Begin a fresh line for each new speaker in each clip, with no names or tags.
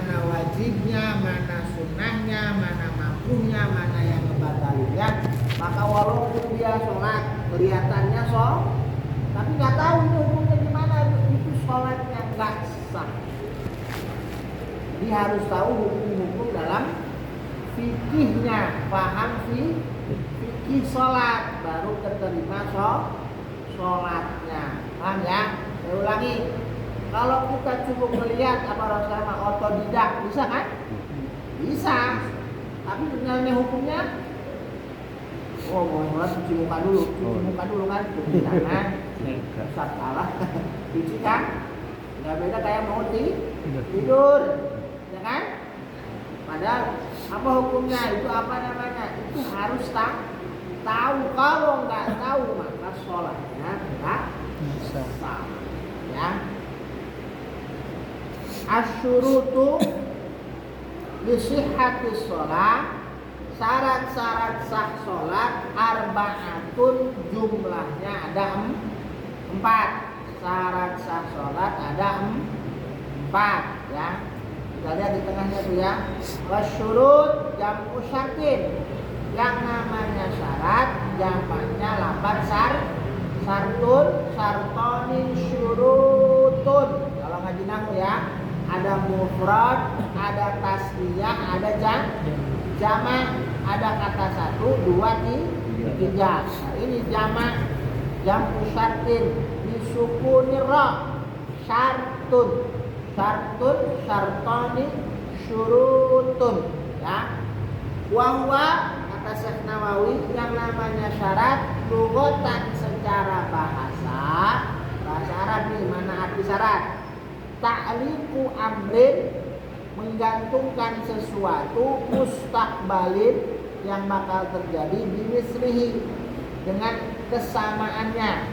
mana wajibnya, mana sunnahnya, mana makruhnya, mana yang ngebatalinnya. Maka walaupun dia sholat kelihatannya tapi nggak tahu itu hukumnya gimana, itu sholatnya nggak sah. Dia harus tahu hukum-hukum dalam fikihnya, paham fikih sholat, baru keterima sholatnya. Paham ya? Saya ulangi. Kalau kita cukup melihat apa Rasulullah otodidak, bisa kan? Bisa. Tapi sebenarnya hukumnya, mau sholat cuci muka dulu kan, cuci tangan, usap salah, cuci kan? Nggak beda kayak mau tidur, ya kan? Padahal apa hukumnya? Itu apa namanya? Itu harus tahu. Kalau nggak tahu maka sholatnya nggak sah. Ya. Asyurutu lisihhatis sholat, syarat-syarat sah sholat arba'atun, jumlahnya ada 4. Syarat sah sholat ada 4 ya. Kita lihat di tengahnya tuh ya. Wasyurut jam'u syartin, yang namanya syarat jamaknya lafaz syartun, syartoni, syurutun. Kalau ngaji nahwu ya, ada mufrad, ada tasniyah, ada jamak, ada kata 1, 2, 3. Nah, ini jamak, jam'u syartin disukunir ra, syartun, syartoni, syurutun ya. Wahwa kata Syekh Nawawi, yang namanya syarat lughatan secara bahasa Arab nih, mana arti syarat? Ta'liqu amrin, menggantungkan sesuatu, mustaqbalin, yang bakal terjadi, bimislihi, dengan kesamaannya.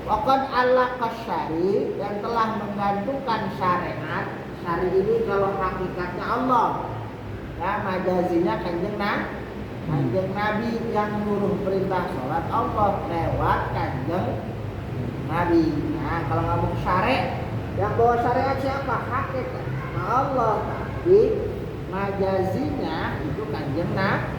Waqad allaqa syari, dan telah menggantungkan syariat. Syari ini kalau hakikatnya Allah ya, majazinya kanjeng Nabi yang nyuruh perintah sholat Allah lewat kanjeng Nabi. Nah kalau ngomong syari, yang bawa syariat siapa? Hakikat Allah, tapi majazinya itu kanjeng Nabi.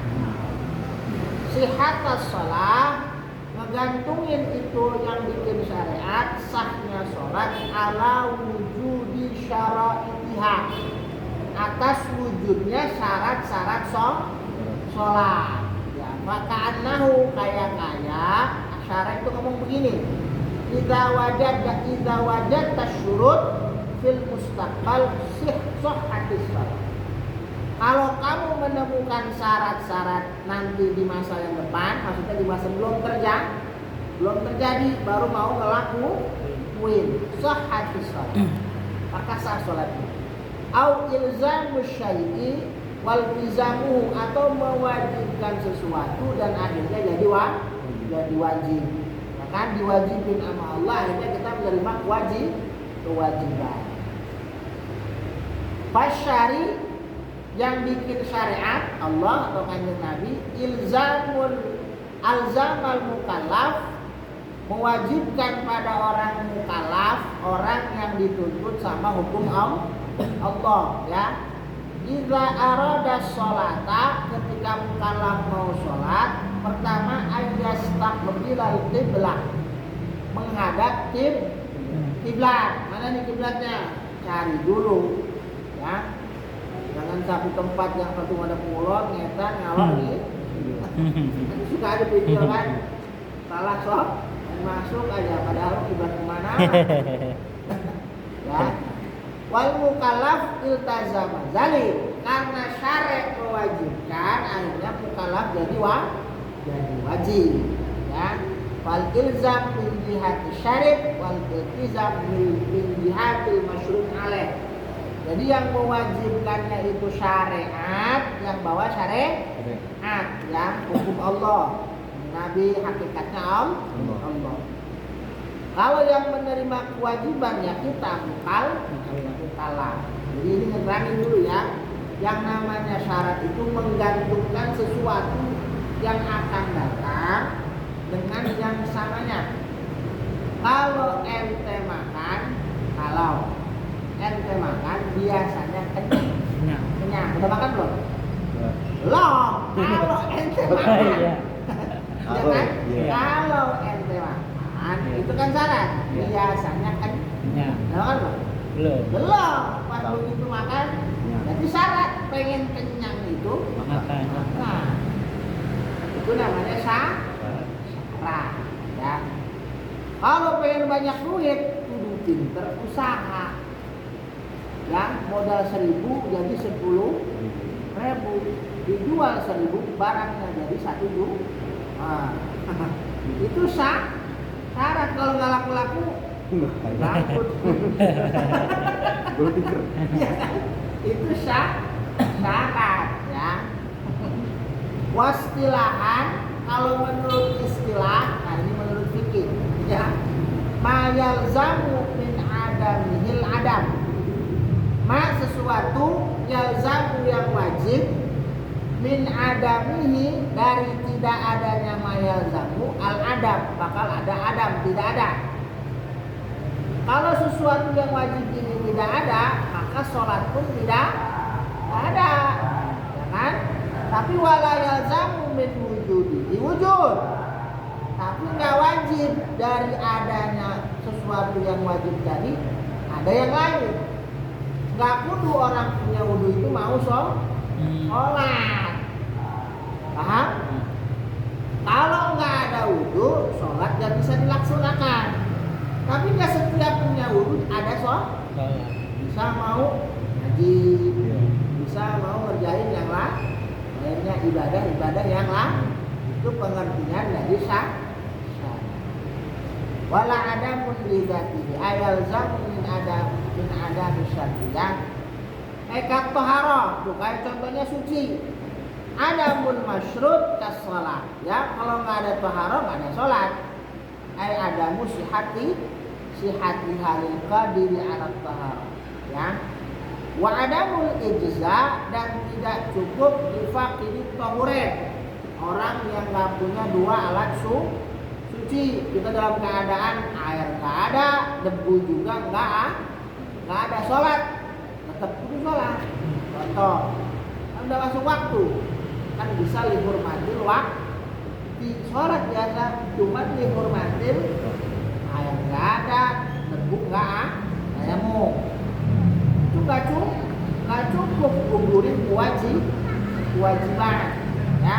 Sihatas sholat, ngegantungin itu yang bikin syariat, sahnya sholat ala wujudi syara'itiha, atas wujudnya syarat-syarat sholat ya. Maka annahu kayak syarat itu ngomong begini, idza wajad tasyurut fil mustaqbal sihhatis shalah. Kalau kamu menemukan syarat-syarat nanti di masa yang depan, maksudnya di masa belum terjadi, baru mau ngelakuin sihhatis shalah, maka sah sholatnya. Au ilzamu syai'i wal ilzamu, atau mewajibkan sesuatu dan akhirnya jadi wajib. Ya kan, diwajibin sama Allah, akhirnya kita menerima kewajiban. Fasyari, yang bikin syariat Allah atau kanjeng Nabi, alzamal mukallaf, mewajibkan pada orang mukallaf, orang yang dituntut sama hukum Allah ya. Idza arada sholata, ketika mukallaf mau sholat, pertama ayyastaqbilal qiblah, menghadap kiblat. Mana nih kiblatnya? Cari dulu ya. Jangan satu tempat yang satu ada pulau, ngetan, ngalor nih. Nanti suka ada video kan, salah sok, masuk aja, padahal kiblat kemana? Ya. Wal mukallaf iltazama zalik, karena syariat mewajibkan, akhirnya mukallaf jadi wajib. Ya. Wal ilzam min jihati syar'i wal iltizam min jihatil masyru' alaih. Jadi yang mewajibkannya itu syariat, yang bawa syariat ya, hukum Allah, Nabi, hakikatnya Allah. Kalau yang menerima kewajiban ya kita mukallaf. Jadi ini ngerangin dulu ya, yang namanya syarat itu menggantungkan sesuatu yang akan datang dengan yang samanya. Kalau ente makan biasanya Udah makan belum? Belum. Kalau ente makan,
Iya.
ya kan?
Iya.
Kalau ente makan, itu kan syarat.
Iya.
Biasanya kan,
Ya.
udah makan belum?
Belum.
Belum. Pas begitu makan,
Ya.
jadi syarat pengen kenyang itu
Makan.
makan. Itu namanya syarat. Ya. Kalau pengen banyak duit, kudu pinter usaha. Ya, modal 1.000 jadi 10.000, dijual 1.000 barangnya jadi 1 juta. Nah, itu syarat. Kalau nggak laku-laku bangkrut. Ya, itu syarat ya. Wastilahan, kalau menurut istilah, nah ini menurut fikih ya, ma yalzamu min adamihil adam, ma sesuatu yalzamu yang wajib, min adamihi dari tidak adanya ma yalzamu al adam, bakal ada adam, tidak ada. Kalau sesuatu yang wajib ini tidak ada, maka sholat pun tidak ada, ya kan? Tapi wala yalzamu min wujudihi wujud, tapi nggak wajib dari adanya sesuatu yang wajib tadi ada yang lain. Nggak kudu orang punya wudu itu mau sholat, paham? Kalau nggak ada wudu, sholat nggak bisa dilaksanakan. Tapi nggak setiap punya wudu ada sholat. Bisa mau ngaji, bisa mau ngerjain yang lainnya, ibadah yang lain. Itu pengertian dari syarat. Wala adamun li dzatihi ayal zamu min adam syar'iyah. Kat taharah, tuh kayak contohnya suci. Adamun masyrut kas shalah. Ya, kalau nggak ada taharah nggak ada sholat. Ay adamu sihati halil qadiri ala taharah. Ya. Wa adamul ijza, dan tidak cukup difaqidi tahurin, orang yang nggak punya dua alat suci. Kita dalam keadaan air nggak ada, debu juga nggak ada, sholat tetap kudu sholat. Contoh, kan udah masuk waktu, kan bisa dihormatil waktu sholat biasa, cuma dihormatil air nggak ada, debu nggak ada, itu nggak cukup gugurin kewajiban ya.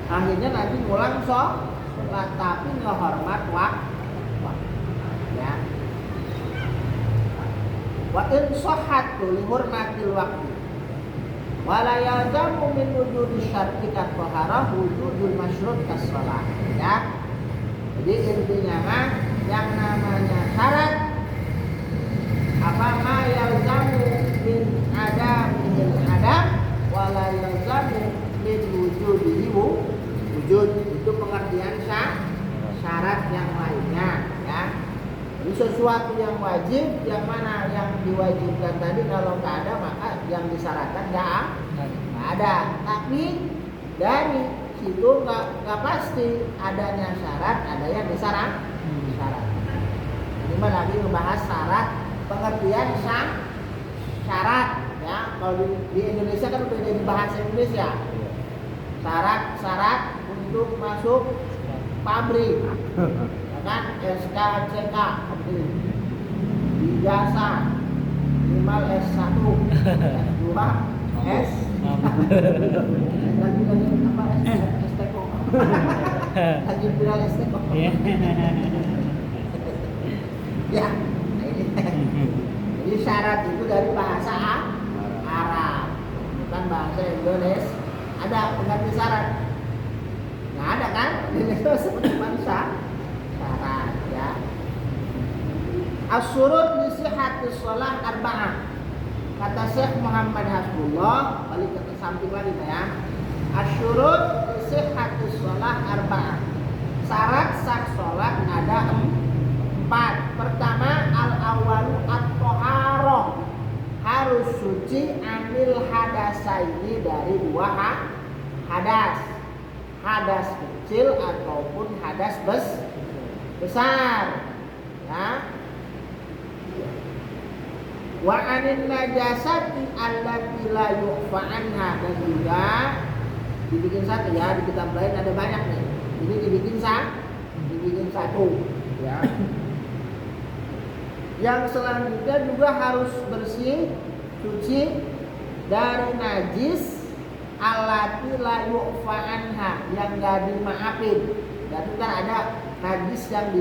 Akhirnya nanti ngulang sholat tapi ngehormat waktu ya. Wa in shahhat li hurmatil waqti wala yalzamu min wujudi syarti ka taharah wujudul masyrut kas shalah ya. Jadi intinya mah yang namanya syarat apa, ma yalzamu min adam wala yalzamu min wujudihi wujud, itu pengertian syarat yang lainnya ya. Jadi sesuatu yang wajib, yang mana yang diwajibkan tadi kalau nggak ada maka yang disyaratkan nggak ada. Tapi dari situ nggak pasti adanya syarat, ada yang disyarat. Ini mah lagi membahas syarat, pengertian syarat ya. Kalau di Indonesia kan udah jadi bahasa Indonesia. Syarat untuk masuk pabrik, ya kan? SKCK, ijazah minimal S1, S2, S lagi apa STKO, lagi viral STKO. Ya, nah ini. Jadi syarat itu dari bahasa Arab, bukan bahasa Indonesia. Ada pengganti syarat? Nggak ada kan? Ini seperti syarat ya. As-surut li sihhatis shalah arba'ah. Kata Syekh Muhammad Hasbullah, balik ke samping lagi ya. As-surut li sihhatis shalah arba'ah. Syarat sah salat ada 4. Pertama, al-awwalu at-thaharah. Harus suci anil hadasaini, dari dua hadas. Hadas kecil ataupun hadas besar ya. Wa anin najasati allati la yukhfa anha, dan juga dibikin satu ya, di kitab lain ada banyak nih. Ini dibikin satu ya. Yang selanjutnya juga harus bersih, suci dari najis allati la yukhfa anha, yang enggak dimaafin. Jadi kan ada najis yang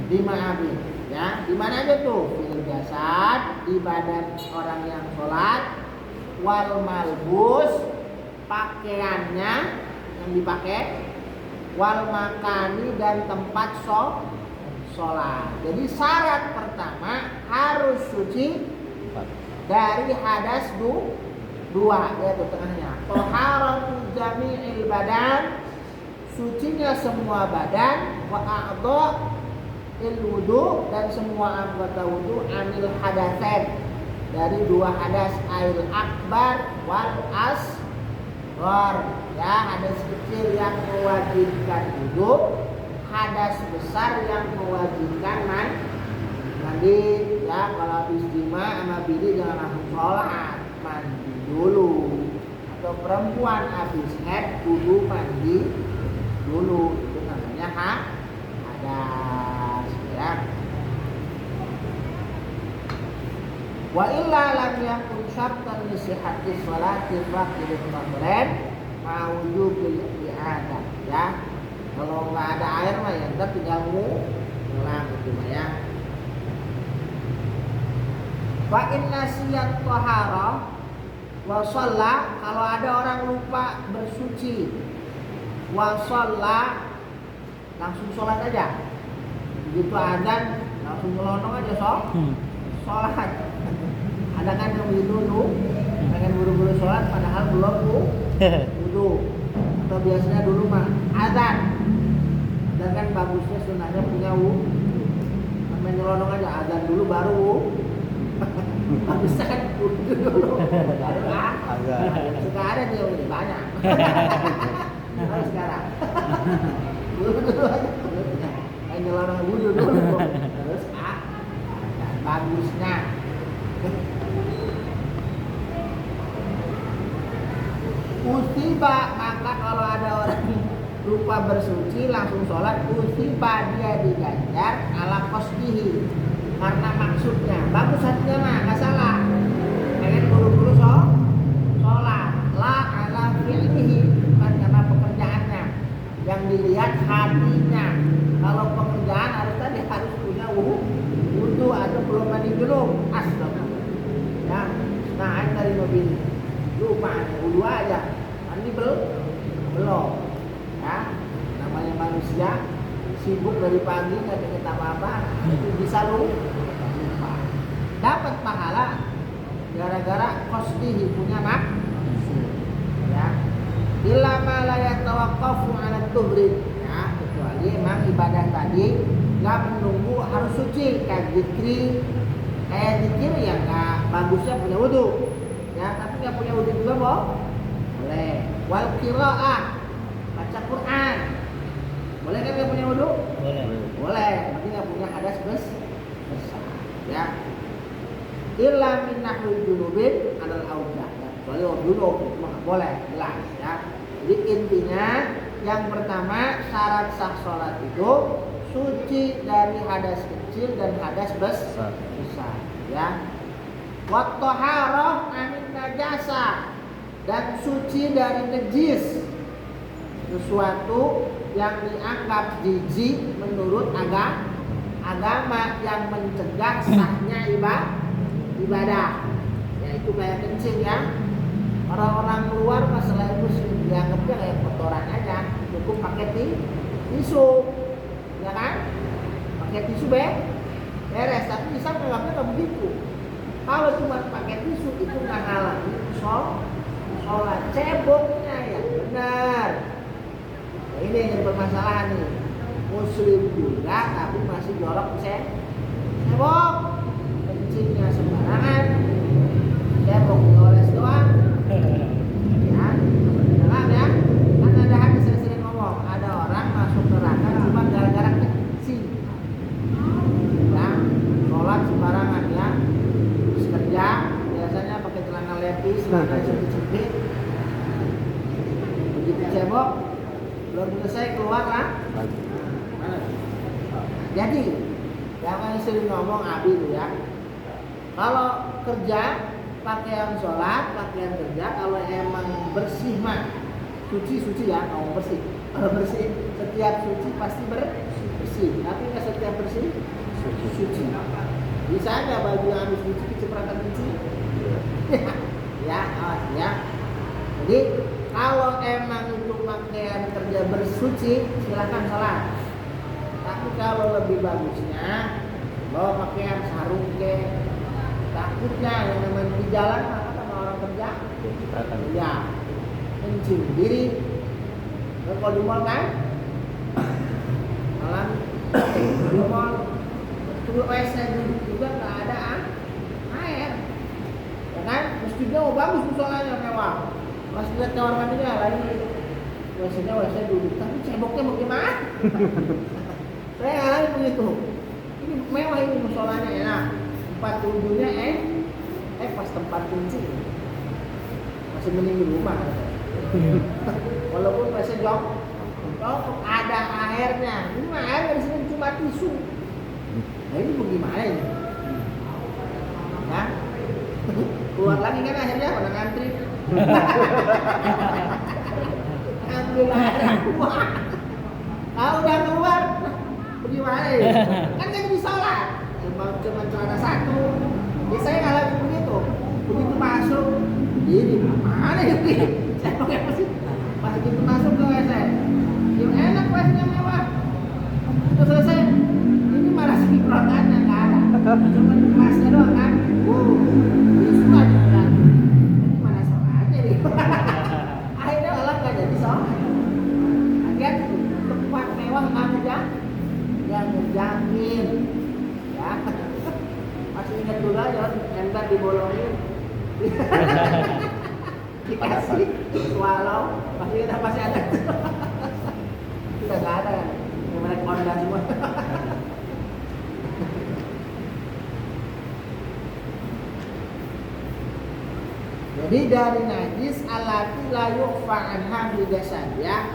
dimaafin. Ya, di mana aja tuh? Fil jasad, di badan orang yang sholat, wal malbus, pakaiannya yang dipakai, wal makani, dan tempat sholat. Jadi syarat pertama harus suci dari hadas dua, yaitu tengahnya. Toharatu jami'il badan, sucinya semua badan, wa a'dha wudu, dan semua anggota wudu, anil hadatsen, dari dua hadas, ail akbar wal asghar, ya, hadas kecil yang mewajibkan wudu, hadas besar yang mewajibkan mandi. Ya, kalau habis jima sama bini jangan langsung sholat, mandi dulu. Atau perempuan habis haid kudu mandi dulu, itu namanya hadas ya. Wa illa lam yakun syartan li sihhati sholati faqil qadran ma'ujubil i'adah ya. Kalau nggak ada air mah ya ntar tinggal ngulang gitu ya. Wa inna siyat taharah wa shalla, kalau ada orang lupa bersuci, wa shalla, langsung sholat aja. Begitu azan langsung nyelonong aja sholat. Ada kan yang begitu dulu, pengen buru-buru sholat padahal belum wudu. Atau biasanya dulu mah azan, dan kan bagusnya sunahnya punya wudu. Sampai nyelonong aja, azan dulu baru habis kan wudu dulu baru azan. Sekarang dia udah banyak. Kalau sekarang dulu aja kayak nyelonong wudu dulu terus bagusnya. Usiba, maka kalau ada orang lupa bersuci langsung sholat, usiba, dia diganjar ala qasdihi, karena maksudnya bagus, hatinya mah nggak salah, pengen buru-buru sholat, la ala fi'lihi, bukan karena pekerjaannya yang dilihat hatinya. Kalau pekerjaan harus punya wudu atau belum mandi dulu, astagfirullah ya. Nah, dari mobil lupa wudu aja, mandi belum ya. Namanya manusia sibuk dari pagi nggak inget apa-apa, itu bisa lupa. Dapat pahala gara-gara qasdihi, punya maksud ya. Illa ma la yatawaqqafu 'ala tuhri ya, kecuali memang ibadah tadi nggak menunggu harus suci, kayak zikir ya nggak bagusnya punya wudu ya, tapi nggak punya wudu juga boleh. Wal qiraah, baca Quran boleh kan nggak punya wudu? Boleh, tapi nggak punya hadas besar ya. Illa min nahwi junubin alal auja ya, kecuali junub itu nggak boleh, jelas ya. Jadi intinya yang pertama syarat sah sholat itu suci dari hadas kecil dan hadas besar ya. Wa taharah anin najasa, dan suci dari najis, sesuatu yang dianggap jijik menurut agama yang mencegah sahnya ibadah. Ya itu kayak kencing ya. Orang-orang luar masalah itu dianggapnya kayak kotoran aja, cukup pakai tisu ya kan, pakai tisu beres. Tapi bisa menganggapnya nggak begitu. Kalau cuma pakai tisu itu nggak halangi sholat, ceboknya ya benar. Nah, ini yang bermasalah nih, muslim juga tapi masih jorok cebok, kencingnya sembarangan, cebok dioles doang ya. Jangan ya, kan ada hadis sering ngomong, ada orang masuk neraka cuma gara-gara kencing ya, sholat sembarangan ya. mana sempit. Begitu cebok, belum selesai keluar lah. Mana? Jadi, jangan sering ngomong abi itu ya. Kalau kerja pakaian sholat, pakaian kerja, kalau emang bersih mah suci ya, kalau bersih. Kalau bersih, setiap suci pasti bersih. Tapi nggak setiap bersih suci. Bisa nggak baju yang habis suci kecipratan suci? Ya, ya. Jadi kalau emang untuk pakaian kerja bersuci, silakan sholat. Tapi kalau lebih bagusnya bawa pakaian sarung ke, takutnya yang namanya di jalan maka sama orang kerja, ya mencium diri. Kalau di mall kan, malam di mall tuh WC juga nggak ada air, ya kan? Mestinya bagus musolanya mewah. Pas lihat kamar mandinya lagi WC-nya WC duduk, tapi ceboknya bagaimana? Saya alami begitu. Ini mewah ini musolanya enak. 4 ujungnya pas tempat kunci. Masih mending di rumah. Walaupun WC jauh, ada airnya. Ini mah air dari sini cuma tisu. Nah ini bagaimana ini? Ya? Keluar lagi kan akhirnya pada ngantri. Alhamdulillah keluar. Kalau udah keluar, bagaimana ya? Kan jadi sholat, cuma celana satu. Ya saya ngalamin begitu. Begitu masuk, ini mana ini? Saya pakai pas begitu masuk ke WC, yang enak WC-nya mewah. Udah selesai, ini malah semprotannya nggak ada. Cuma kelasnya doang kan. Tisu aja kan. Ini mana sholatnya nih? Akhirnya malah nggak jadi sholat. Akhirnya tempat mewah nggak yang ngejamin, ya. Masih ingat juga ya, ember dibolongin. Dikasih swallow, masih ada. Sudah nggak ada kan? Yang mereka Honda semua. Jadi dari najis alati la yu'fa anha bi jasad ya.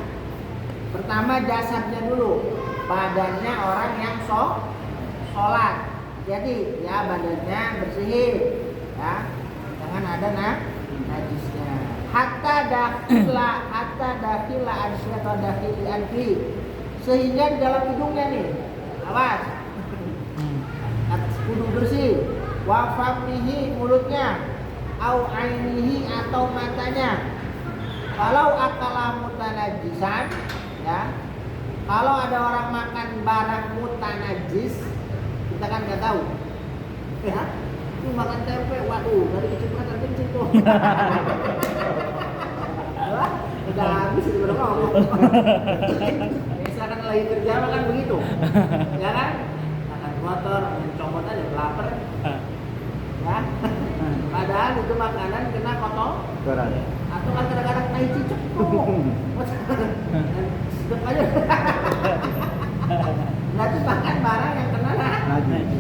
Pertama jasadnya dulu, badannya orang yang sholat. Jadi ya badannya bersihin ya, jangan ada najisnya. Hatta dakhila ansi atau dakhili anfi, sehingga di dalam hidungnya nih, awas, kudu bersih. Wa famihi, mulutnya, au ainihi atau matanya. Kalau akala mutanajisan, ya, kalau ada orang makan barang mutanajis, kita kan nggak tahu, ya, itu makan tempe, waduh, dari kecipratan kencing tuh. Udah habis itu udah ngomong. Misalkan lagi kerja makan begitu, ya kan? Makan motor, mencomot aja lapar, ya. Padahal itu makanan kena kotoran. Atau kan kadang-kadang tai cicak tuh. Sedep aja. Nanti makan barang yang kena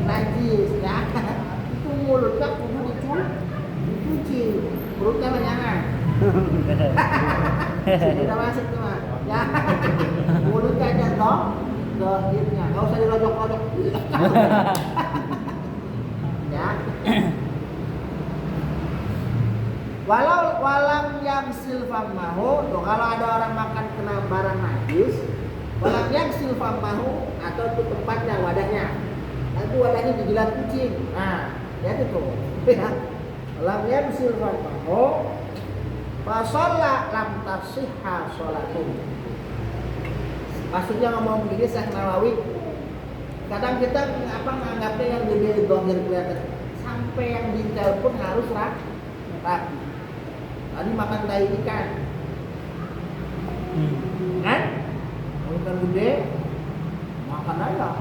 najis, ya. Itu mulutnya kudu dicuci, perutnya jangan. Sudah masuk tuh mah, ya. Mulutnya aja dohirnya, nggak usah dirojok-rojok. Ya. Walam yamsil famahu, kalau ada orang makan kena barang najis, walam yamsil famahu, atau itu tempatnya, wadahnya, nanti wadahnya dijilat kucing. Nah, lihat itu. Walam yamsil famahu, fasalla lam tasihha sholatuh. Maksudnya ngomong begini Syekh Nawawi, kadang kita menganggapnya yang gede dohir kelihatan, sampai yang detail pun harus rapi. Tadi makan tai ikan, kan? Kalau ikan gede, makan aja.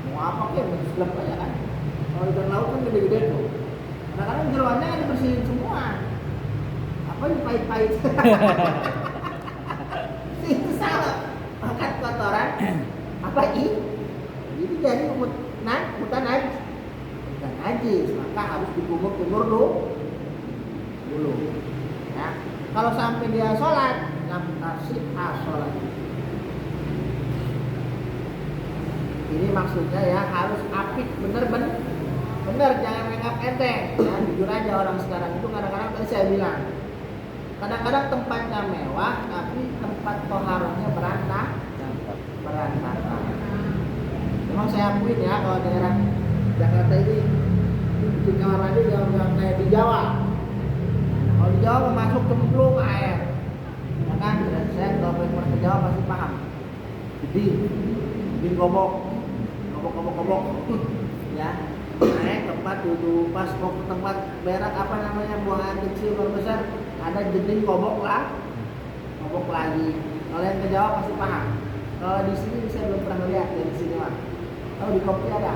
Mau apa kek, selap aja kan? Kalau ikan laut kan gede-gede tuh. Kadang-kadang jeroannya kan dibersihin semua. Apa yang pahit-pahit? Itu salah. Makan kotoran, apa ini? Itu jadi bukan najis, maka harus dikumur-kumur dulu. dulu. Ya. Kalau sampai dia sholat, lam tasihha sholat. Ini maksudnya ya harus apik, bener, jangan menganggap enteng. Ya, jujur aja orang sekarang itu kadang-kadang tadi saya bilang, kadang-kadang tempatnya mewah, tapi tempat toharohnya berantakan. Memang saya akuin ya kalau daerah Jakarta ini bikin kamar mandi jangan kayak di Jawa. Kalau di Jawa masuk cemplung air, ya kan? Dan saya kalau pernah ke Jawa pasti paham. Jadi gobok, ya. Naik tempat duduk, pas mau ke tempat berak apa namanya buangan kecil besar, ada jeding gobok lagi. Kalau yang ke Jawa pasti paham. Kalau di sini saya belum pernah lihat dari sini mah. Kalau di Kopi ada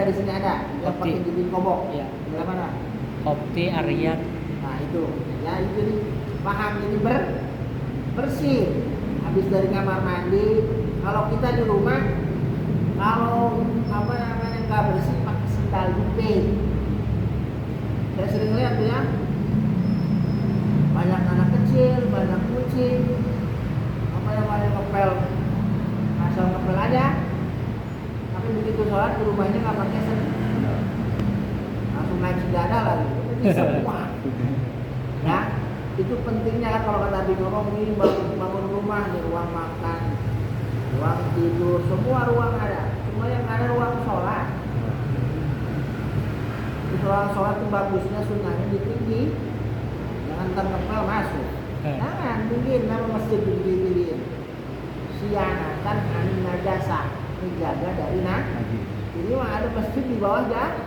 di sini ada yang pakai jeding gobok.
Iya.
Di mana?
Kopi Aryan.
Nah itu, ya itu nih paham ini bersih. Habis dari kamar mandi, kalau kita di rumah, kalau apa namanya nggak bersih pakai sendal jepit. Saya sering lihat tuh ya, banyak anak kecil, banyak kucing, apa yang ada ngepel, asal ngepel aja. Tapi begitu sholat di rumahnya nggak pakai sendal, langsung naik sejadah lagi. Itu semua. Ya, itu pentingnya kan kalau kata Abi ngomong ini bangun rumah, nih ruang makan, ruang tidur, semua ruang ada. Cuma yang ada ruang sholat. Di ruang sholat itu bagusnya sunnahnya di tinggi, jangan terkepel masuk. Jangan bikin nama masjid dibikin. Sianatan anin najasa, menjaga dari Ini mah ada masjid di bawah ya.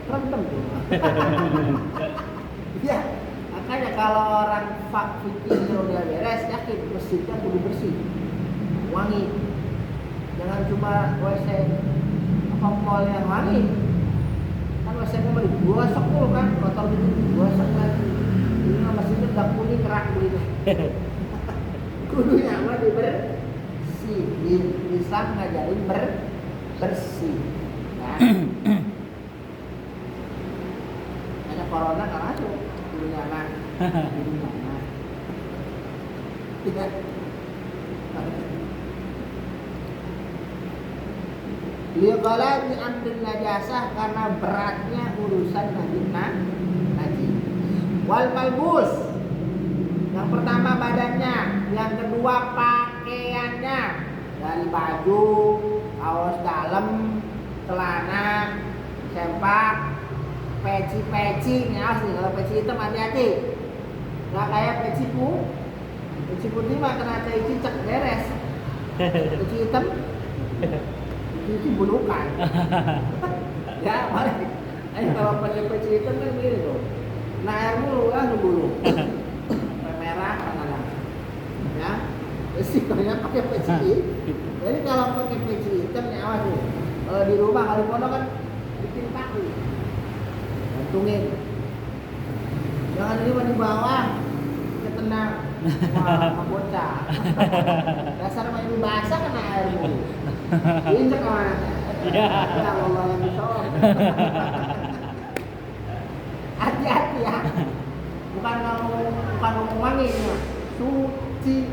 Kerendam tuh. Iya. Makanya kalau orang fikihnya udah beres, yakin masjidnya kudu bersih, wangi. Jangan cuma WC apa mall yang wangi. Kan WC-nya mau digosok dulu kan, kotor gitu digosok lagi. Ini mah masjidnya udah kuning kerak begitu. Kudunya apa dibersih. Islam ngajarin bersih. Ya. Ada corona nggak masuk. Nyaman, tidak. Liqala di amrin najasah karena beratnya urusan najis. Wal malbus. Yang pertama badannya, yang kedua pakaiannya, dari baju, kaos dalam, celana, sempak, peci nih awas nih, kalau peci hitam hati-hati, nggak kayak peci putih mah kena cai cicak beres. Peci hitam itu bulukan. Ya mari, kalau pakai peci hitam kan begini tuh, nah air mulu lah bulu, merah kadang, ya, resikonya pakai peci. Jadi kalau pakai peci hitam nih awas nih, kalau di rumah kalau di pondok kan bikin kaku. Tungin, jangan ini di bawah, ketenang, bocah. Dasar main basah kena air mulu. Injek mana? Ya Allah yang disolong. Hati-hati ya, bukan ngomong wangi ya, suci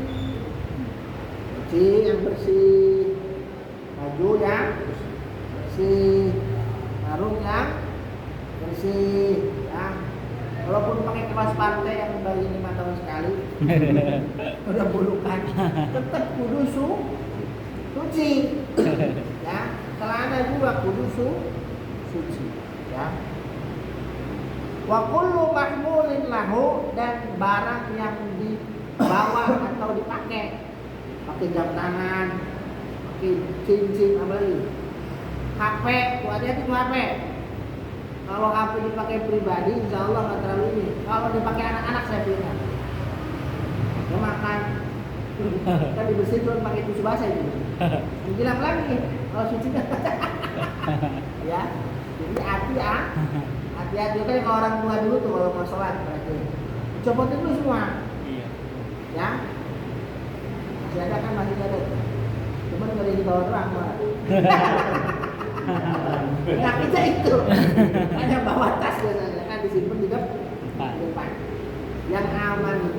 yang bersih, baju yang bersih, sarung yang bersih, ya. Walaupun pakai kaos partai yang baru 5 tahun sekali, udah bulukan, tetap kudu suci, ya. Celana juga kudu suci, ya. Wa kullu mahmulin lahu, dan barang yang dibawa atau dipakai, pakai jam tangan, pakai cincin, apa lagi, HP, tuh hati-hati tuh HP. Kalau HP dipakai pribadi, insya Allah nggak terlalu ini. Kalau dipakai anak-anak saya pilih. Dia makan, kan dibersihin cuma pakai tisu basah itu. Menjilat lagi, kalau suci kan. Ya, jadi hati-hati kan kalau orang tua dulu tuh kalau mau sholat, copotin dulu semua. Iya. Ya, masih ada kan masih ada. Cuma nggak ada di bawah orang. Nah kita itu hanya bawa tas biasanya kan disimpan juga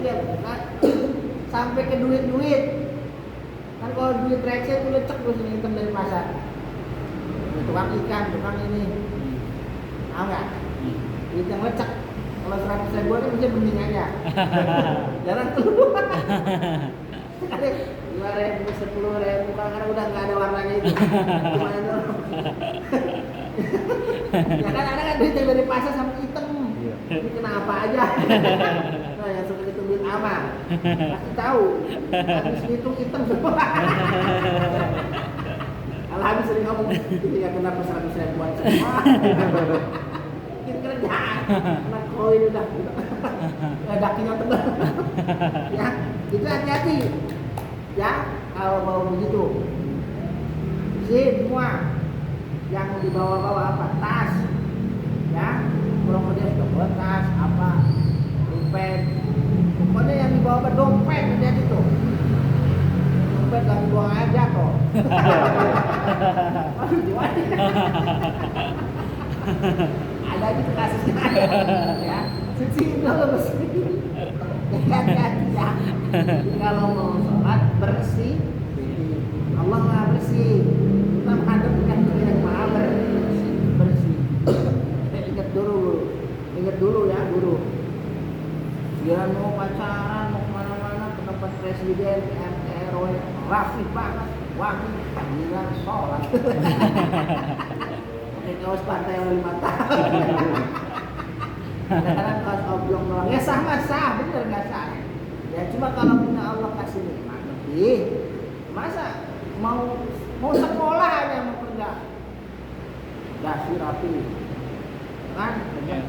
ya kan sampai ke duit kan kalau duit receh tuh lecek terus ini hitam dari pasar tukang ikan tukang ini tahu nggak duit yang lecek kalau 100.000 kan bisa bening aja jarang keluar ada 2.000 10.000 karena udah nggak ada warnanya itu gimana dong ya kan ada kan duit yang dari pasar sama hitam ini kenapa aja nah yang suka itu duit apa pasti tahu habis itu hitam semua kalau habis sering ngomong ini ya kenapa 100.000-an semua bikin kerjaan anak koin udah dakinya tebal ya itu hati-hati ya kalau mau begitu semua yang dibawa-bawa apa tas ya kalau dia sudah bawa tas apa dompet pokoknya yang dibawa dompet dia itu dompet lagi buang aja kok ada gitu kasusnya ya suci dulu mesti hati-hati ya kalau mau sholat bersih Allah maha bersih kita menghadap dengan yang maha bersih ingat dulu ya guru jangan mau pacaran mau kemana-mana ke tempat presiden RT RW rapi banget wangi panggilan sholat pakai kaos pantai yang 5 tahun kadang-kadang kaos oblong doang ya sah bener nggak sah ya cuma kalau punya Allah kasih nikmat lebih masa mau sekolah aja mau kerja dasi rapi kan bener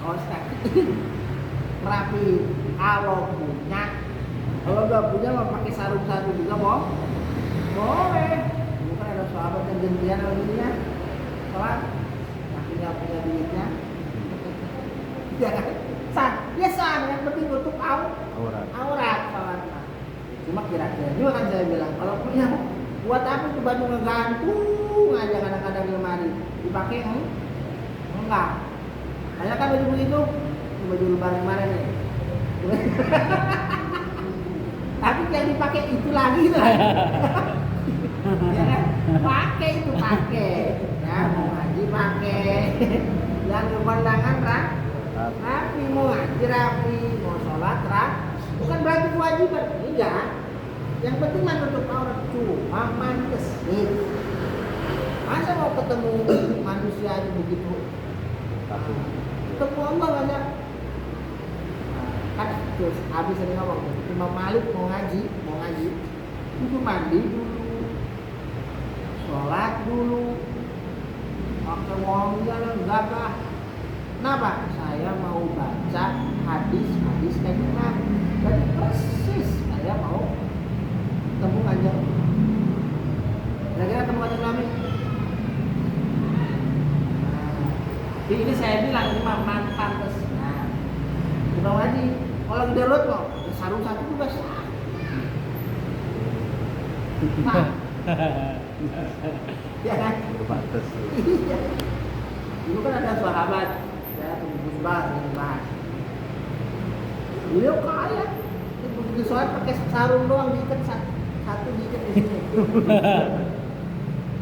kaos kaki rapi kalau nggak punya mau pakai sarung satu juga boleh bukan ada sahabat yang gantian sama dirinya sholat kakinya punya duitnya ya kan sah yang penting tutup aurat sholatnya cuma kira-kira juga kan saya bilang kalau punya buat apa tuh baju ngegantung aja kadang-kadang di lemari dipakai enggak banyak kan baju begitu baju lebaran kemarin nih tapi yang dipakai itu lagi lah ya kan pakai ya mau ngaji pakai yang ke kondangan rapi mau ngaji rapi mau sholat bukan berarti kewajiban enggak yang penting menutup aurat cuma mantesin masa mau ketemu manusia aja begitu ketemu Allah aja kan terus habis ini ngomong Imam Malik mau ngaji itu mandi dulu sholat dulu pakai wangian gagah kenapa? Saya mau baca hadis kayak Nabi jadi persis saya mau ketemu kanjeng kira-kira ketemu kanjeng Nabi ini saya bilang ini mah pantes nah udah ngaji kalau lagi download kok sarung satu juga sah ya kan
pantes
iya dulu kan ada sahabat ya Gus Bas yang bahas beliau kaya begitu sholat pakai sarung doang diikat satu diikat di sini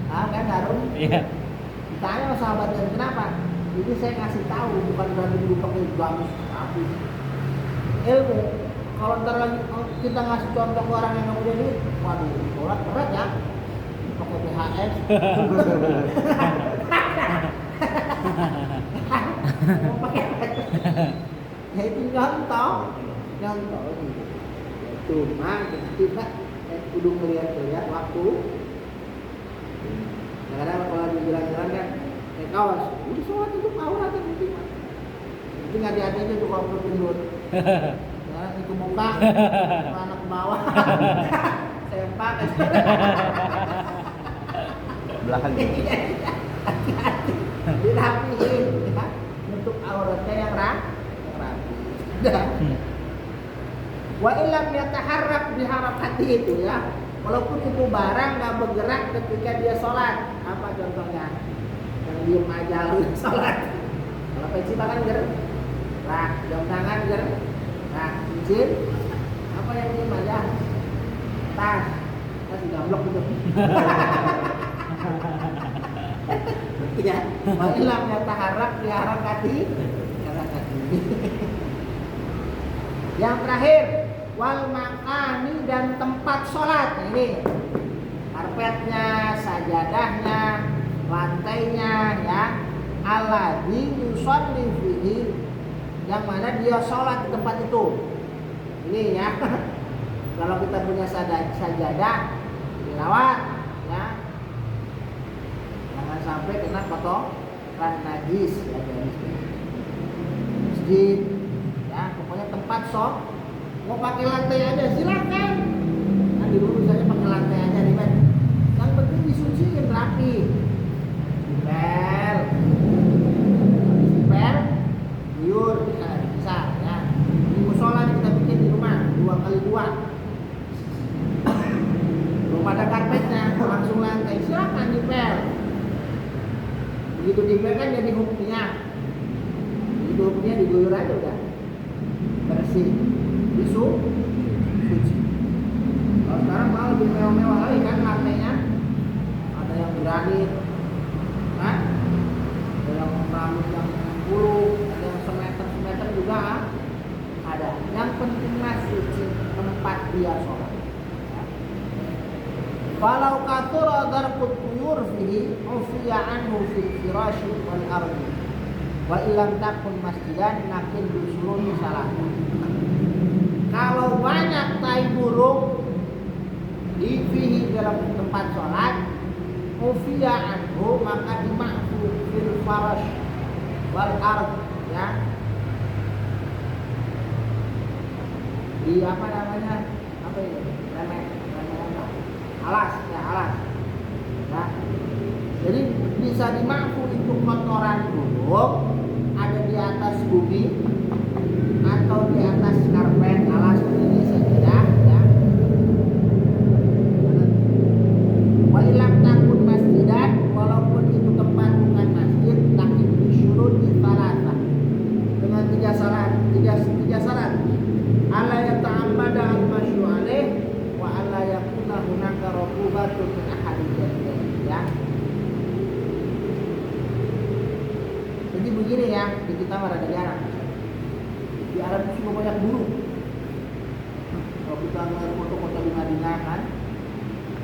kan sarung ditanya sama sahabatnya kenapa ini saya kasih tahu bukan berarti dulu pakai gamis rapi ilmu kalau ntar lagi kita ngasih contoh ke orang yang nggak punya duit waduh sholat berat ya pakai BHS mau pakai ya itu contoh cuma kita kudu ngeliat waktu kadang-kadang kalau di jalan-jalan kan kayak kawas udah sholat itu aurat yang penting hati-hati aja tuh kalau bergendut ya itu muka anak ke bawah sempak
belakang
hati-hati dirapiin ya untuk auratnya yang rapi wa illam yataharrak biharakati itu ya walaupun itu barang nggak bergerak ketika dia sholat apa contohnya yang diem aja lalu sholat kalau peci bahkan gerak jam tangan gerak Nah, cincin apa yang diem aja? Tas gablok gitu. Ya, ilam ya taharrak diharakati. Yang terakhir, wal makani dan tempat sholat. Nah, ini karpetnya, sajadahnya, lantainya, ya. Alladzi yusalli fihi, yang mana dia sholat di tempat itu. Ini ya. Kalau kita punya sajadah, dilawat, ya. Jangan sampai kena kotoran najis, ya, dari masjid, ya. Pokoknya tempat sholat. Mau pakai lantai aja silakan. Nah, dulu misalnya pakai lantai aja nih, men. Yang penting disuciin rapi. Dipel, liur, bisa, ya. Di musola kita bikin di rumah 2x2. Belum ada karpetnya, langsung lantai, silakan dipel. Begitu dipel kan jadi hukumnya. Begitu hukumnya diguyur aja udah bersih, suci. Kalau sekarang malah lebih mewah-mewah lagi kan lantainya. Ada yang granit, kan? Ada yang rambut yang 10, ada yang semeter juga ada. Yang penting suci tempat dia sholat. Falau kathura darqut tuyur fihi ufiya anhu fil firashi wal ardi wa ilam takun masjidan nakin bisuruni salatan. Kalau banyak tai burung di fihi dalam tempat sholat, ufiya anhu maka dimakfu fil firash wal ard, ya. Di apa namanya? Apa ini? Alas, ya alas. Ya. Jadi bisa dimakfu itu kotoran burung ada di atas bumi atau di atas karpet alas ini saja, ya. Wa ilam takun masjidan, walaupun itu tempat bukan masjid, tapi disyurut di salasa dengan tiga syarat. Alla yata'ammada al-masyu alaih wa alla yakuna hunaka raqubatun min ahadil jannah, ya. Jadi begini ya, di kita mah ada di Arab. Di Arab itu cuma banyak burung. Kalau kita ngeliat foto-foto di Madinah kan,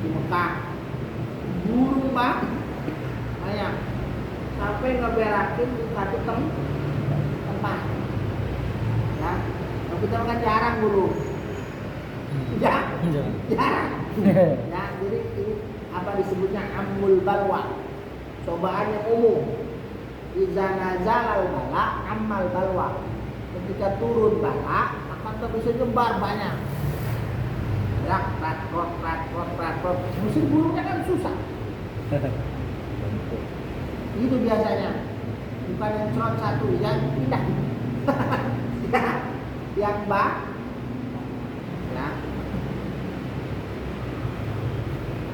di Mekah, burung banyak. Sampai ngeberakin di satu tempat. Ya, kalau kita kan jarang burung. Jarang. Ya, jadi ini apa disebutnya amul balwa, cobaan yang umum. Iza nazalal bala amal balwa, ketika turun bala maka kita bisa nyebar banyak. Rat, musim burungnya kan susah. Itu biasanya bukan yang cerot satu, yang pindah. Yang ya.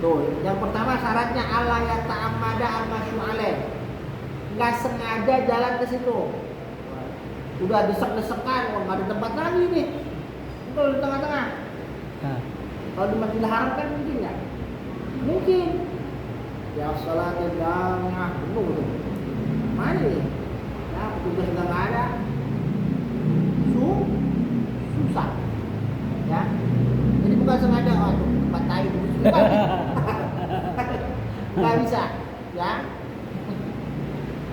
Tuh, yang pertama syaratnya Allah ya ta'ammada al-masyu alaih. Enggak sengaja jalan ke situ. Udah desek-desekan, enggak ada tempat lagi nih. Itu di tengah-tengah. Nah. Kalau di Masjidil Haram kan mungkin enggak? Mungkin. Ya salatnya banyak, penuh tuh. Mana nih? Ya, petugas sudah enggak ada. Susah. Ya. Jadi bukan sengaja tempat tai itu. Enggak bisa, ya.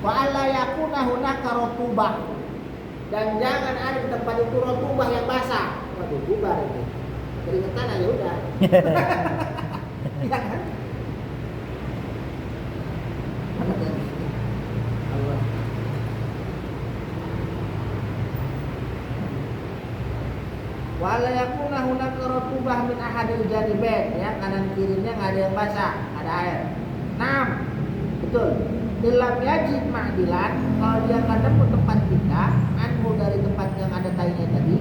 Wa alla yakuna hunaka ratubah, dan jangan ada di tempat itu ratubah yang basah. Waduh, bubar ini. Keringetan aja udah. Ya kan? Allah. Wa alla yakuna hunaka ratubah min ahadil janibain, ya, kanan kirinya enggak ada yang basah, ada air. 6. Betul. Dalam yajid ma'dilan, kalau dia nggak nemu tempat kita, anhu dari tempat yang ada tainya tadi,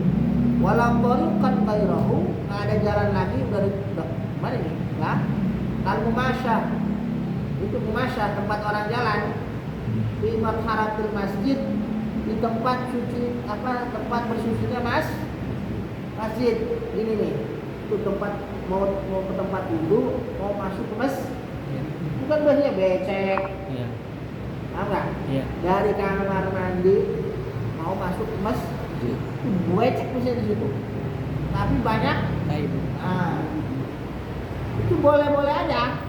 walau tariqan ghairahu, nggak ada jalan lagi dari mana nih? Ya, kalau mumasyah, itu mumasyah tempat orang jalan, di makharatil masjid, di tempat suci tempat bersucinya masjid gini nih, itu tempat mau ke tempat wudhu, mau masuk ke masjid,
Iya.
bukan biasanya becek,
Iya.
paham nggak?
Iya.
Dari kamar mandi mau masuk ke masjid, itu becek bisa di situ. Tapi banyak,
Baik.
nah, itu boleh-boleh aja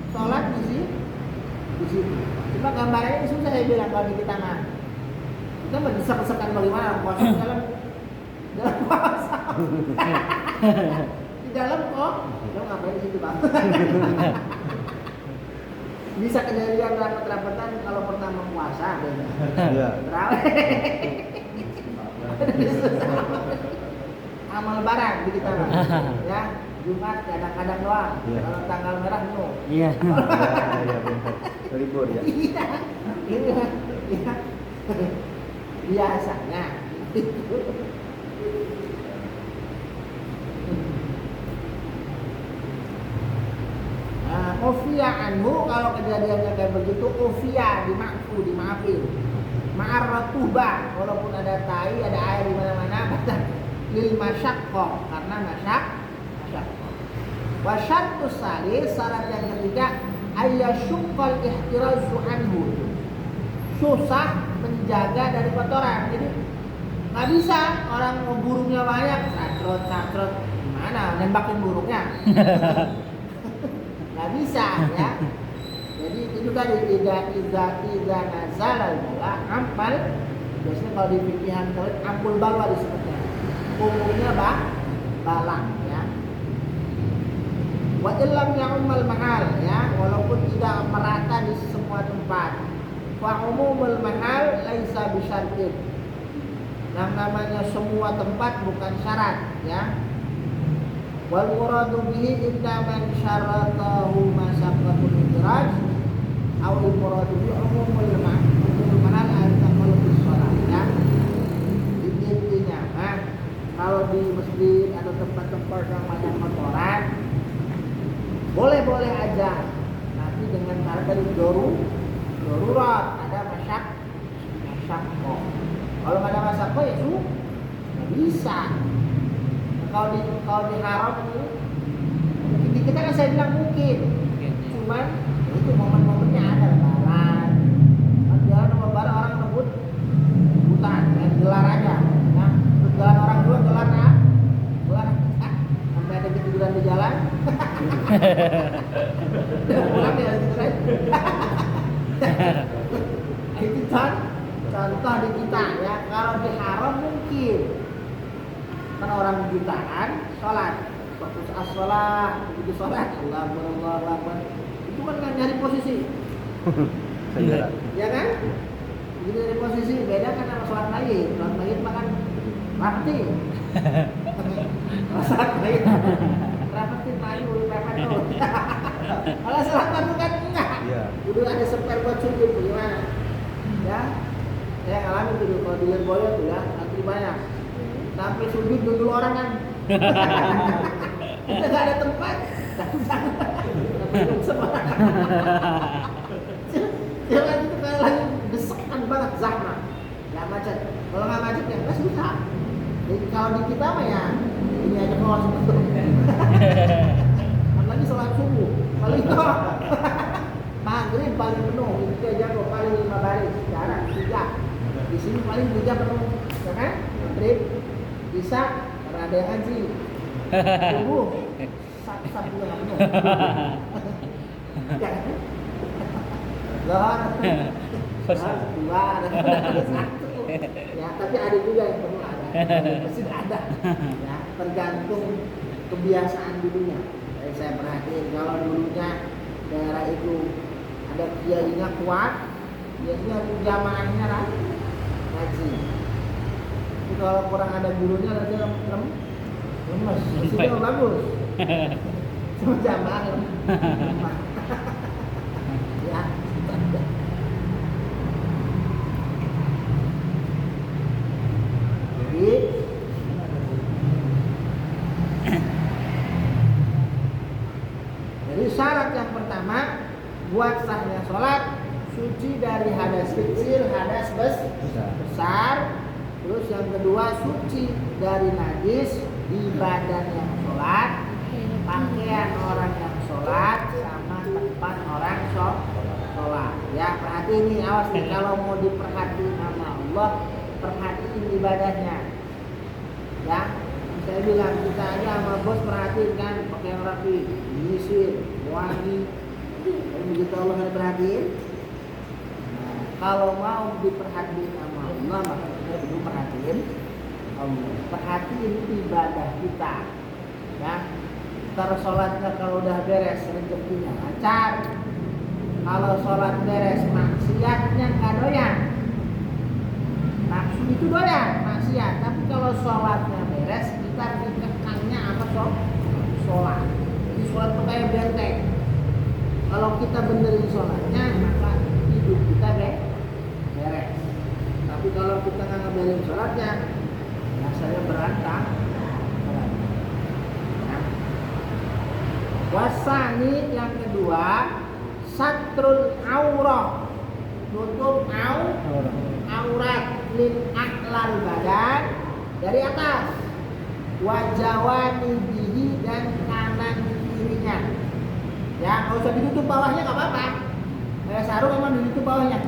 sholat di situ. Cuma gambarnya ini susah saya bilang kalau di kita mah. Kita berdesak-desakan bagaimana puasa di dalam puasa. Di dalam kok, lo ngapain di situ bang? Bisa kejadian rapat-rapatan kalau pertama puasa,
Iya.
amal lebaran di kita mah. Ya, Jumat kadang-kadang doang.
Iya.
Kalau tanggal merah no.
Iya.
Iya benar. Libur ya.
Iya, iya. Biasanya. Nah, Ofia anhu kalau kejadiannya kayak begitu, Ofia dimaafin. Ma'ar ratubah, walaupun ada tai, ada air di mana-mana, lil masyaqqah karena masyaqqah. Wa syartus salis, syarat yang ketiga, ayyashuqqal ihtirazu anhu. Susah menjaga dari kotoran. Jadi nggak bisa orang burungnya banyak, sacrot, gimana nembakin burungnya? Nggak bisa ya. Jadi itu tadi iza nazal al-bala ampal. Biasanya kalau di fikihan kalian ampul balwa disebutnya. Umumnya balang ya. Wa illam ya'ummal mahal ya, walaupun tidak merata di semua tempat. Fa umumul mahal laisa bisyartin. Yang namanya semua tempat bukan syarat ya. Wal muradu bihi inna man syaratahu masyaqqatul idraj aw al muradu bi umumul mahal al-taqal bis shalah ya. Intinya kalau di masjid atau tempat-tempat yang banyak kotoran boleh-boleh aja, tapi dengan syarat dari darurat, ada masyaqqah. Kalau nggak ada masyaqqah ya nggak bisa. Kalau di haram itu, di kita kan saya bilang mungkin, cuman ya itu momen-momennya ada lebaran, kan jalan lebaran orang ngebut hutan, main gelar aja, nah terus jalan orang dua gelar sampai ada ketiduran di jalan, pulang ya ketiduran. Itu contoh di kita ya, kalau di haram mungkin. Kan orang jutaan sholat, fokus as-sholat, begitu sholat, Allahu Akbar, itu kan nyari posisi,
Saya
ya kan? Begitu dari posisi beda kan sama sholat mayit makan rapti, sholat mayit rapti mayu rapati. Kalau sholat fardu kan enggak,
Iya.
udah ada spare buat sujud gimana? Ya, saya alami dulu kalau di Lirboyo tuh ya, antri banyak. Sampai sujud dulu orang kan. Kita nggak ada tempat. Jangan itu kayak lagi desakan banget zahma. Nggak macet. Kalau nggak macet ya nggak susah. Jadi kalau di kita mah ya ini aja keluar sebetulnya. Apalagi sholat subuh. Paling itu maghrib paling penuh. Itu aja kok paling 5 baris. Jarang 3. Di sini paling 3 penuh. Ya kan? Maghrib bisa karena ada yang ngaji subuh satu yang penuh loh dua ada satu ya, tapi ada juga yang penuh ada pasti ada ya, tergantung kebiasaan dulunya. Jadi saya perhatiin kalau dulunya daerah itu ada kiainya kuat, biasanya jamaahnya ngaji. Jadi kalau kurang ada gurunya nanti lemes. Maksudnya bagus. Sama jamaah lemah. Ya. Jadi syarat yang pertama buat sahnya sholat suci dari hadas kecil, hadas besar. Terus yang kedua suci dari najis di badan yang sholat, pakaian orang yang sholat, sama tempat orang sholat. Ya, perhatiin nih, awas nih kalau mau diperhatiin sama Allah, perhatiin ibadahnya. Ya, saya bilang kita aja sama bos perhatiin kan, pakaian rapi, nyisir, wangi. Tapi begitu Allah nggak perhatiin. Nah, kalau mau diperhatiin sama Allah, maka kita perlu perhatiin Allah. Perhatiin ibadah kita. Ya, ntar sholatnya kalau udah beres rezekinya lancar. Kalau sholat beres maksiatnya nggak doyan. Nafsu itu doyan maksiat, tapi kalau sholatnya beres kita dikekangnya apa sholat. Jadi sholat itu kayak benteng. Kalau kita benerin sholatnya maka hidup kita beres. Tapi kalau kita nggak ngebenerin sholatnya, rasanya berantang. Wasani yang kedua, satrul aurah, nutup aurat min aklal badan dari atas, wajawani bihi dan kanan kirinya. Ya, kalau usah ditutup bawahnya nggak apa-apa. Kayak sarung emang ditutup bawahnya.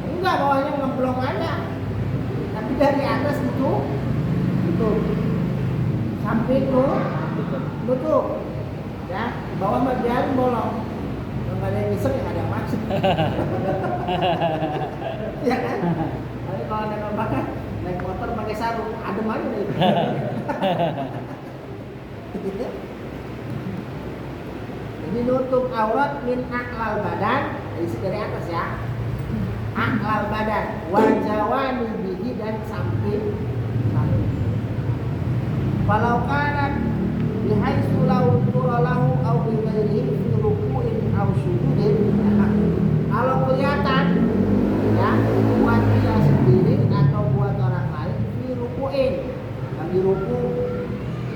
Enggak, bawahnya ngeblong aja. Tapi dari atas itu sampai tutup. Ya, bawah mah biarin bolong. Kalau nggak ada yang iseng ya nggak ada yang maksud. Ya kan? Tapi kalau naik motor pakai sarung, adem aja nih. Jadi nutup aurat min aklal badan dari atas ya. Aklal badan, wajawani bihi dan samping. Kalau kanat bihaitsu law turalahu aw bi ghairihi fi ruku'in aw sujudin. Kalau kelihatan ya buat dia sendiri atau buat orang lain fi ruku'in. Lagi ruku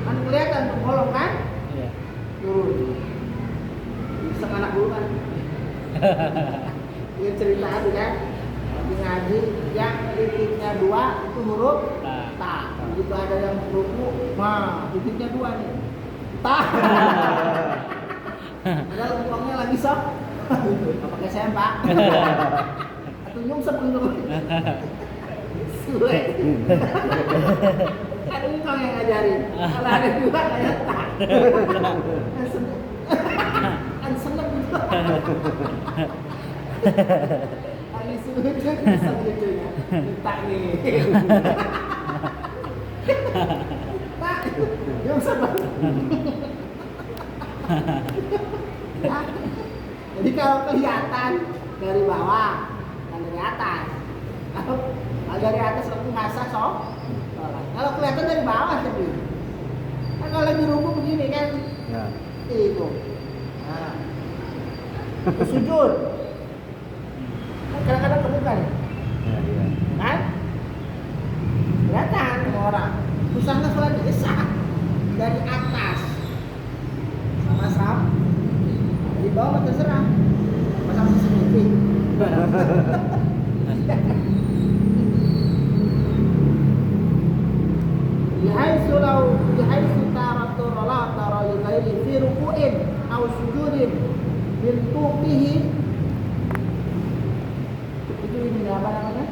kan kelihatan tuh bolong kan? Iya. Turun. Bisa anak dulu kan? Ini cerita aja kan? Lagi ngaji yang titiknya 2 itu huruf ta. Begitu ada yang ruku, nah titiknya 2 nih. Ta. Ada lempongnya lagi sok. Apa pakai sempak? Atau nyungsep gitu. Suwe. Kan ini kalau yang ngajarin. Kalau ada 2 kayak ta. Kan seneng gitu. Lagi sujud bisa lucunya. Tak nih. Tak. Nyungsep. Jadi kalau kelihatan dari bawah dan dari atas, kalau dari atas aku ngasah kalau kelihatan dari bawah tapi kan kalau lagi ruku begini kan
Ya.
itu nah sujud kan kadang-kadang kebuka nih
Iya.
kan kelihatan sama orang susahnya sholat bisa dari atas sama di bawah terserah pasang CCTV. Bihaitsu taratu la tara li ghairi fi ruku'in aw sujudin min tuqihi. Itu ini apa namanya?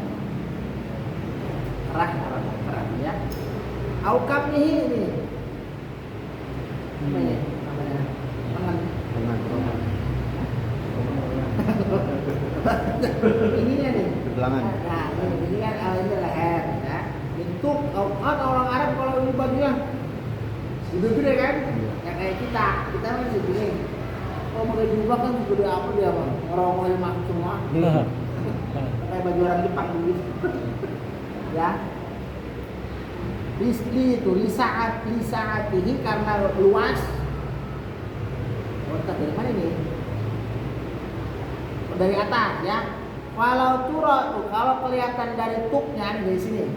Kerah ya. Au kamnihi ini. Namanya tangan. Ininya nih.
Belangan.
Nah, ini kan ini leher ya. Bentuk kan orang Arab kalau ini bajunya gede kan? Ya kayak kita masih gini. Kalau pakai jubah kan segede apa dia bang? Orang-orang masuk semua. Kayak baju orang Jepang begitu. Ya. Li saatihi karena luas. Otak dari mana ini? Dari atas ya. Walau turatu kalau kelihatan dari tuknya dari sini.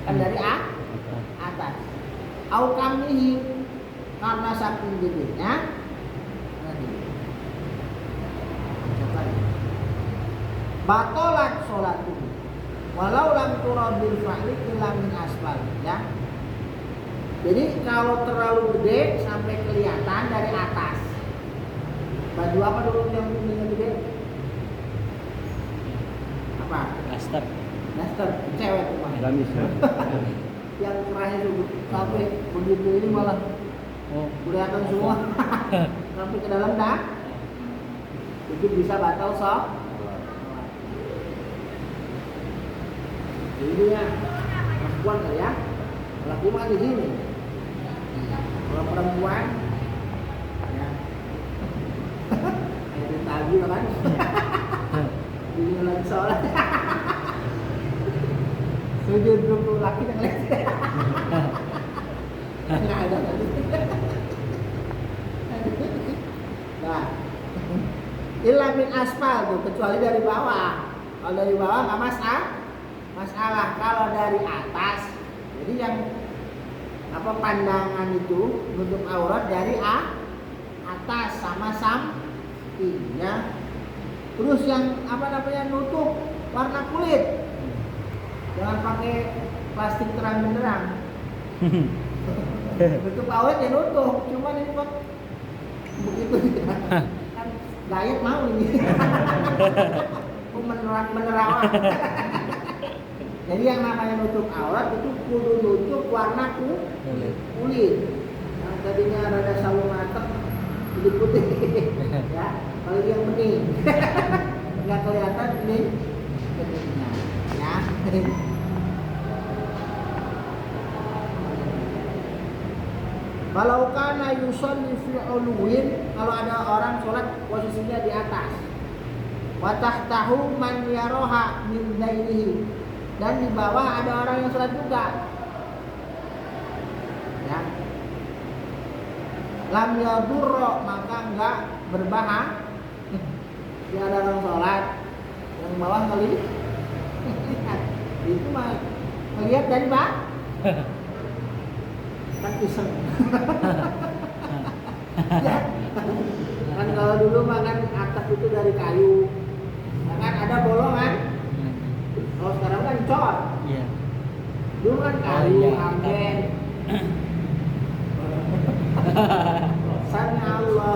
Kan dari atas. Au kamihi karena saking gedenya. Batolat sholat walau lam turabil fa'li illa min asfal, ya. Jadi kalau terlalu gede sampai kelihatan dari atas. Baju apa dulu yang ininya gede? Apa?
Daster.
Daster, cewek tuh Pak.
Gamis ya.
Yang kerahnya tuh sampai begitu ini malah
Oh.
kelihatan semua. Sampai ke dalam dah. Itu bisa batal sholat. Jadi ya, perempuan kali ya. Laki mah di sini. Kalau perempuan, ya. Kayak tadi kan. Ini lagi sholat. Sujud dulu laki yang lihat. Nggak ada lagi. Nah, illa min aspal tuh, kecuali dari bawah. Kalau dari bawah nggak masalah. Kalau dari atas, jadi yang apa pandangan itu nutup aurat dari atas sama sampingnya. Terus yang apa namanya nutup warna kulit, jangan pakai plastik terang benderang. Nutup aurat ya nutup, cuman ini kok begitu kan diet mau ini. Menerawang. Jadi yang namanya nutup aurat itu kudu nutup warna kulit. Yang tadinya rada sawo mateng jadi putih. Ya, kalau yang bening. Enggak kelihatan bening. Beningnya. Ya. Kalau kana yusalli fi uluwin, kalau ada orang sholat posisinya di atas. Wa tahtahu man yaroha min dainihi, dan di bawah ada orang yang sholat juga. Ya. Lam yadurro, maka enggak berbahaya. Dia ada orang sholat yang bawah kali itu mah melihat dari bawah. Kan iseng. Ya. Kan kalau dulu mah kan atap itu dari kayu, ya kan ada bolongan. Kalau sekarang kan cor.
Iya.
Dulu kan kayu, amben. Sami Allah.